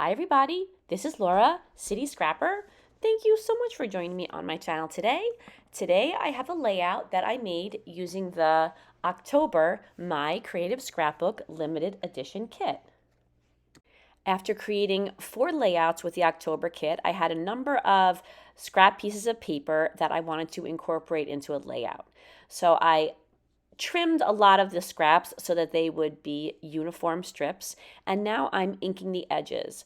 Hi everybody, this is Laura, City Scrapper. Thank you so much for joining me on my channel today. Today I have a layout that I made using the October My Creative Scrapbook limited edition kit. After creating 4 layouts with the October kit, I had a number of scrap pieces of paper that I wanted to incorporate into a layout. So I trimmed a lot of the scraps so that they would be uniform strips, and now I'm inking the edges.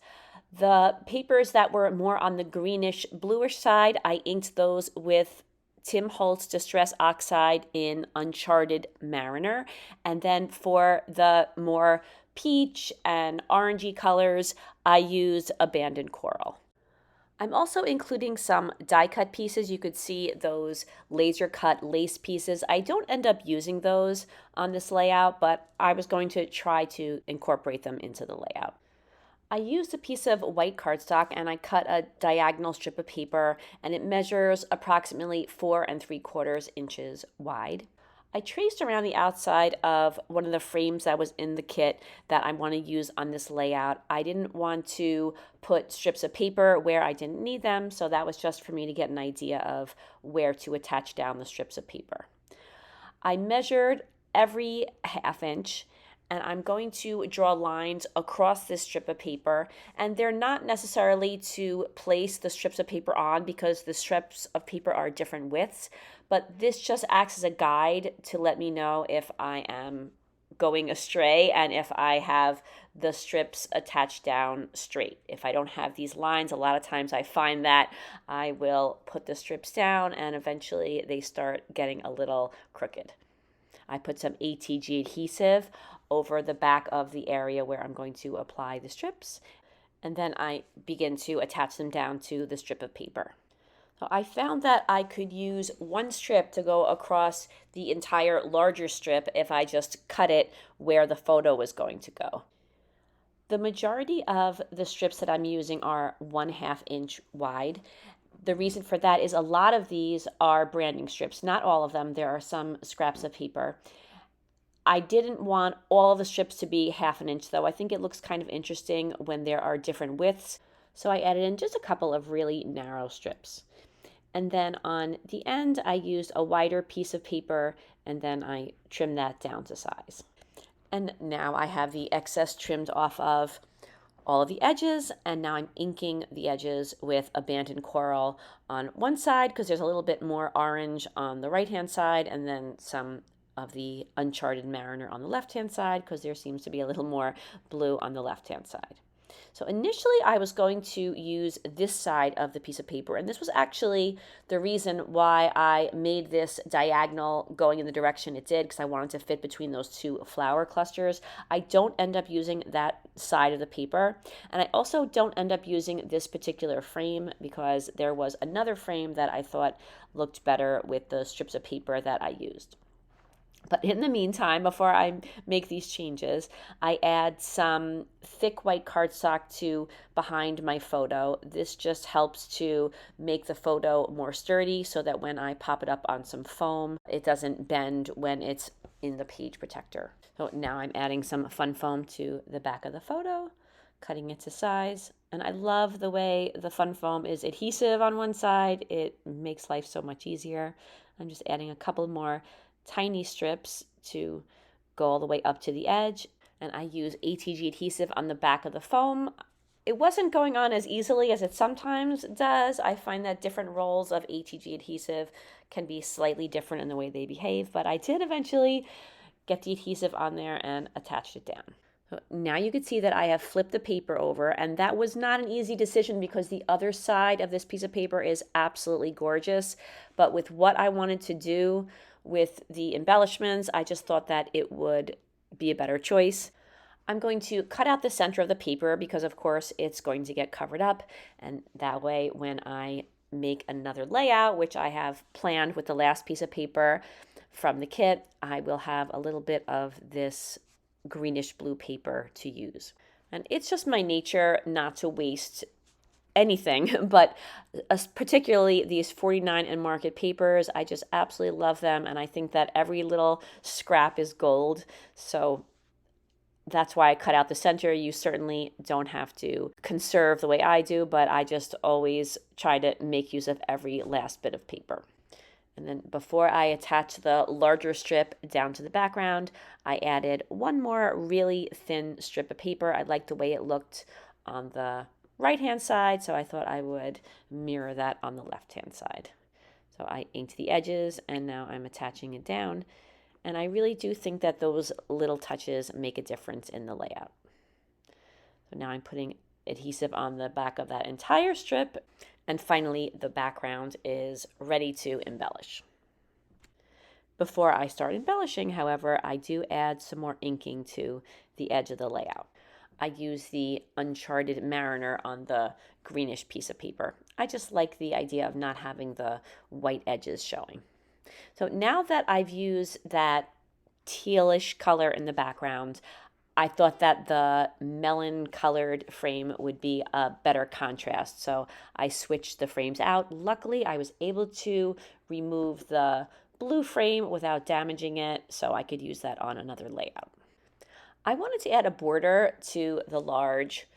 The papers that were more on the greenish bluish side, I inked those with Tim Holtz Distress Oxide in Uncharted Mariner. And then for the more peach and orangey colors, I used Abandoned Coral. I'm also including some die cut pieces. You could see those laser cut lace pieces. I don't end up using those on this layout, but I was going to try to incorporate them into the layout. I used a piece of white cardstock and I cut a diagonal strip of paper, and it measures approximately 4 3/4 inches wide. I traced around the outside of one of the frames that was in the kit that I want to use on this layout. I didn't want to put strips of paper where I didn't need them, so that was just for me to get an idea of where to attach down the strips of paper. I measured every 1/2 inch, and I'm going to draw lines across this strip of paper, and they're not necessarily to place the strips of paper on because the strips of paper are different widths, but this just acts as a guide to let me know if I am going astray and if I have the strips attached down straight. If I don't have these lines, a lot of times I find that I will put the strips down and eventually they start getting a little crooked. I put some ATG adhesive over the back of the area where I'm going to apply the strips, and then I begin to attach them down to the strip of paper. So I found that I could use one strip to go across the entire larger strip if I just cut it where the photo was going to go. The majority of the strips that I'm using are 1/2 inch wide. The reason for that is a lot of these are branding strips. Not all of them. There are some scraps of paper. I didn't want all of the strips to be 1/2 inch though. I think it looks kind of interesting when there are different widths. So I added in just a couple of really narrow strips. And then on the end, I used a wider piece of paper and then I trimmed that down to size. And now I have the excess trimmed off of all of the edges, and now I'm inking the edges with Abandoned Coral on one side because there's a little bit more orange on the right hand side, and then some of the Uncharted Mariner on the left hand side because there seems to be a little more blue on the left hand side. So initially I was going to use this side of the piece of paper, and this was actually the reason why I made this diagonal going in the direction it did, because I wanted to fit between those two flower clusters. I don't end up using that side of the paper, and I also don't end up using this particular frame because there was another frame that I thought looked better with the strips of paper that I used. But in the meantime, before I make these changes, I add some thick white cardstock to behind my photo. This just helps to make the photo more sturdy so that when I pop it up on some foam, it doesn't bend when it's in the page protector. So now I'm adding some fun foam to the back of the photo, cutting it to size. And I love the way the fun foam is adhesive on one side. It makes life so much easier. I'm just adding a couple more tiny strips to go all the way up to the edge, and I use ATG adhesive on the back of the foam. It wasn't going on as easily as it sometimes does. I find that different rolls of ATG adhesive can be slightly different in the way they behave, but I did eventually get the adhesive on there and attached it down. So now you can see that I have flipped the paper over, and that was not an easy decision because the other side of this piece of paper is absolutely gorgeous, but with what I wanted to do with the embellishments, I just thought that it would be a better choice. I'm going to cut out the center of the paper because of course it's going to get covered up, and that way when I make another layout, which I have planned with the last piece of paper from the kit, I will have a little bit of this greenish blue paper to use. And it's just my nature not to waste anything, but particularly these 49 and market papers. I just absolutely love them, and I think that every little scrap is gold. So that's why I cut out the center. You certainly don't have to conserve the way I do, but I just always try to make use of every last bit of paper. And then before I attach the larger strip down to the background, I added one more really thin strip of paper. I liked the way it looked on the right-hand side, so I thought I would mirror that on the left-hand side. So I inked the edges, and now I'm attaching it down. And I really do think that those little touches make a difference in the layout. So now I'm putting adhesive on the back of that entire strip. And finally, the background is ready to embellish. Before I start embellishing, however, I do add some more inking to the edge of the layout. I use the Uncharted Mariner on the greenish piece of paper. I just like the idea of not having the white edges showing. So now that I've used that tealish color in the background, I thought that the melon colored frame would be a better contrast. So I switched the frames out. Luckily, I was able to remove the blue frame without damaging it, so I could use that on another layout. I wanted to add a border to the large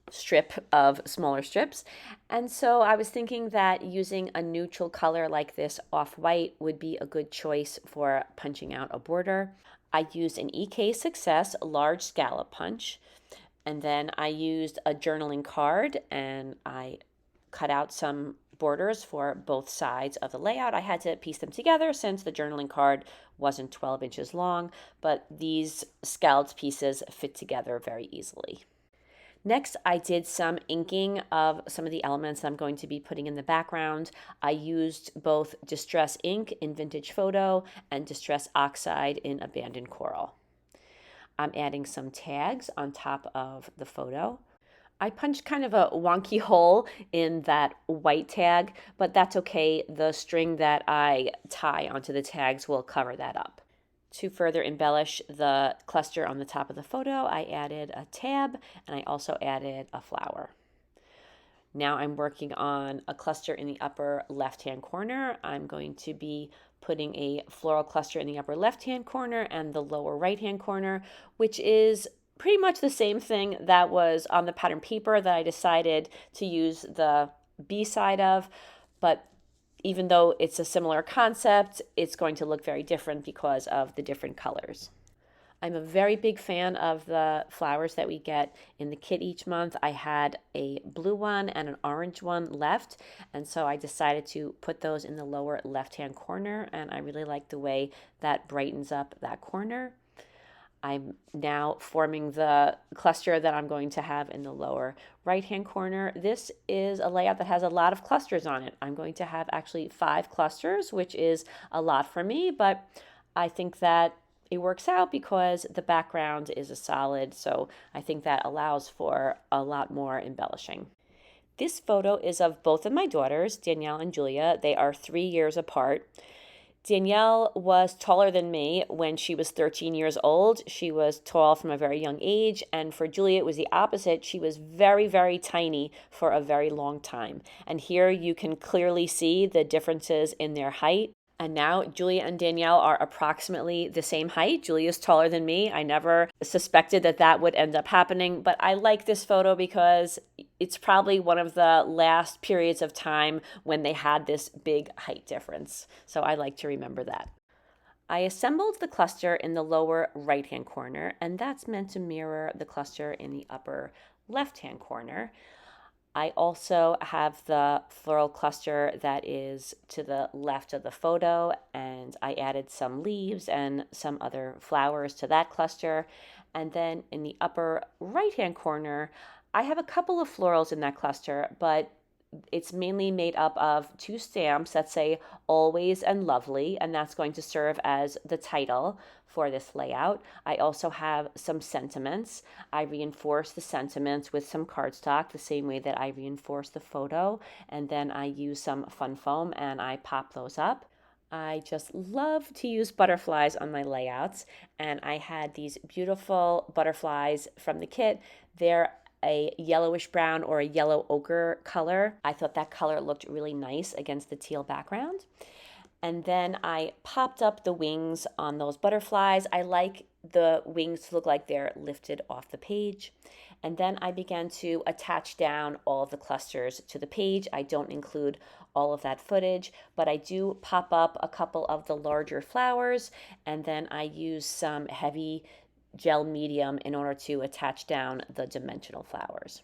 strip of smaller strips, and so I was thinking that using a neutral color like this off-white would be a good choice for punching out a border. I used an EK Success large scallop punch, and then I used a journaling card, and I cut out some borders for both sides of the layout. I had to piece them together since the journaling card wasn't 12 inches long, but these scalloped pieces fit together very easily. Next, I did some inking of some of the elements I'm going to be putting in the background. I used both Distress ink in Vintage Photo and Distress Oxide in Abandoned Coral. I'm adding some tags on top of the photo. I punched kind of a wonky hole in that white tag, but that's okay. The string that I tie onto the tags will cover that up. To further embellish the cluster on the top of the photo, I added a tab and I also added a flower. Now I'm working on a cluster in the upper left-hand corner. I'm going to be putting a floral cluster in the upper left-hand corner and the lower right-hand corner, which is pretty much the same thing that was on the pattern paper that I decided to use the B side of, but even though it's a similar concept, it's going to look very different because of the different colors. I'm a very big fan of the flowers that we get in the kit each month. I had a blue one and an orange one left, and so I decided to put those in the lower left-hand corner, and I really like the way that brightens up that corner. I'm now forming the cluster that I'm going to have in the lower right-hand corner. This is a layout that has a lot of clusters on it. I'm going to have actually 5 clusters, which is a lot for me, but I think that it works out because the background is a solid, so I think that allows for a lot more embellishing. This photo is of both of my daughters, Danielle and Julia. They are 3 years apart. Danielle was taller than me when she was 13 years old. She was tall from a very young age, and for Julia, it was the opposite. She was very, very tiny for a very long time. And here you can clearly see the differences in their height. And now Julia and Danielle are approximately the same height. Julia's taller than me. I never suspected that that would end up happening, but I like this photo because it's probably one of the last periods of time when they had this big height difference. So I like to remember that. I assembled the cluster in the lower right-hand corner, and that's meant to mirror the cluster in the upper left-hand corner. I also have the floral cluster that is to the left of the photo, and I added some leaves and some other flowers to that cluster. And then in the upper right-hand corner, I have a couple of florals in that cluster, but it's mainly made up of 2 stamps that say always and lovely, and that's going to serve as the title for this layout. I also have some sentiments. I reinforce the sentiments with some cardstock the same way that I reinforce the photo, and then I use some fun foam and I pop those up. I just love to use butterflies on my layouts, and I had these beautiful butterflies from the kit. They're a yellowish brown or a yellow ochre color. I thought that color looked really nice against the teal background. And then I popped up the wings on those butterflies. I like the wings to look like they're lifted off the page. And then I began to attach down all of the clusters to the page. I don't include all of that footage, but I do pop up a couple of the larger flowers, and then I use some heavy gel medium in order to attach down the dimensional flowers.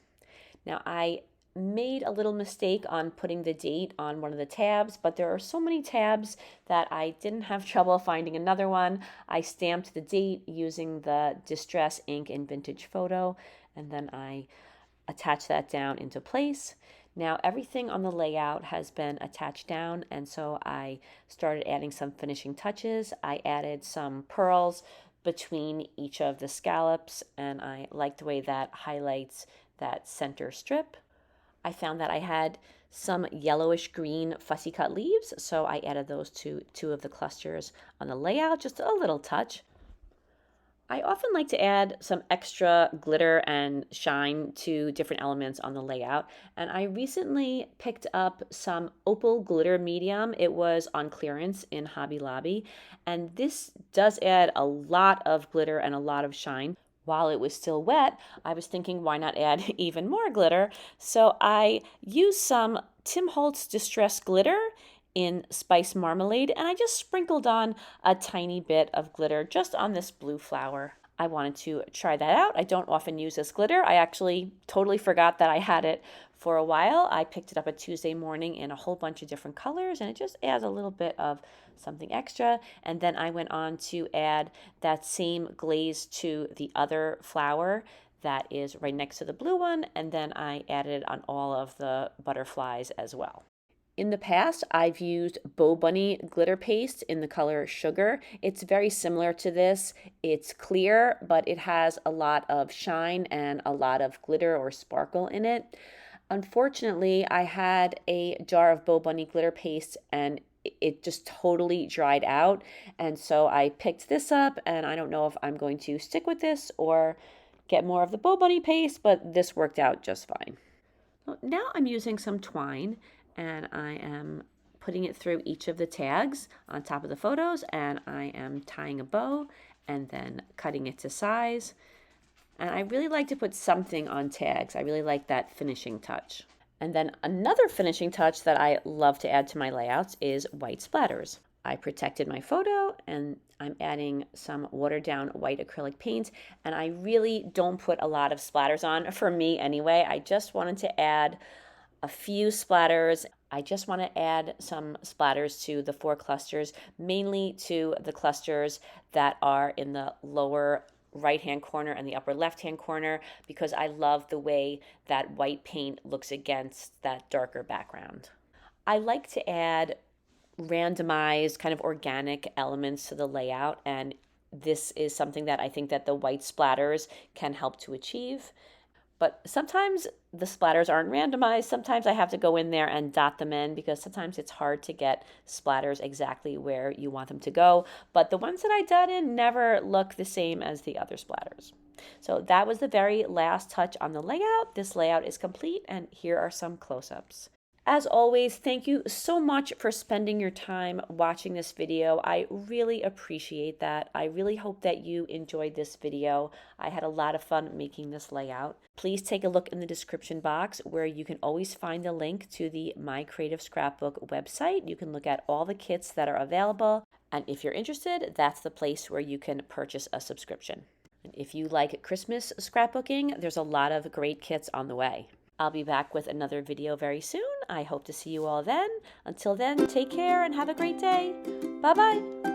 Now I made a little mistake on putting the date on one of the tabs, but there are so many tabs that I didn't have trouble finding another one. I stamped the date using the Distress ink in Vintage Photo, and then I attached that down into place. Now everything on the layout has been attached down, and so I started adding some finishing touches. I added some pearls between each of the scallops, and I like the way that highlights that center strip. I found that I had some yellowish green fussy cut leaves, so I added those to two of the clusters on the layout, just a little touch. I often like to add some extra glitter and shine to different elements on the layout, and I recently picked up some Opal glitter medium. It was on clearance in Hobby Lobby, and this does add a lot of glitter and a lot of shine. While it was still wet, I was thinking, why not add even more glitter? So I used some Tim Holtz Distress glitter in Spice Marmalade, and I just sprinkled on a tiny bit of glitter just on this blue flower. I wanted to try that out. I don't often use this glitter. I actually totally forgot that I had it for a while. I picked it up a Tuesday morning in a whole bunch of different colors, and it just adds a little bit of something extra. And then I went on to add that same glaze to the other flower that is right next to the blue one, and then I added it on all of the butterflies as well. In the past, I've used Bow Bunny glitter paste in the color Sugar. It's very similar to this. It's clear, but it has a lot of shine and a lot of glitter or sparkle in it. Unfortunately, I had a jar of Bow Bunny glitter paste and it just totally dried out. And so I picked this up, and I don't know if I'm going to stick with this or get more of the Bow Bunny paste, but this worked out just fine. So now I'm using some twine, and I am putting it through each of the tags on top of the photos, and I am tying a bow and then cutting it to size. And I really like to put something on tags. I really like that finishing touch. And then another finishing touch that I love to add to my layouts is white splatters. I protected my photo, and I'm adding some watered down white acrylic paint, and I really don't put a lot of splatters on, for me anyway. I just wanted to add a few splatters. I just want to add some splatters to the 4 clusters, mainly to the clusters that are in the lower right-hand corner and the upper left-hand corner, because I love the way that white paint looks against that darker background. I like to add randomized kind of organic elements to the layout, and this is something that I think that the white splatters can help to achieve. But sometimes the splatters aren't randomized. Sometimes I have to go in there and dot them in, because sometimes it's hard to get splatters exactly where you want them to go. But the ones that I dot in never look the same as the other splatters. So that was the very last touch on the layout. This layout is complete, and here are some close-ups. As always, thank you so much for spending your time watching this video. I really appreciate that. I really hope that you enjoyed this video. I had a lot of fun making this layout. Please take a look in the description box, where you can always find the link to the My Creative Scrapbook website. You can look at all the kits that are available. And if you're interested, that's the place where you can purchase a subscription. And if you like Christmas scrapbooking, there's a lot of great kits on the way. I'll be back with another video very soon. I hope to see you all then. Until then, take care and have a great day. Bye-bye.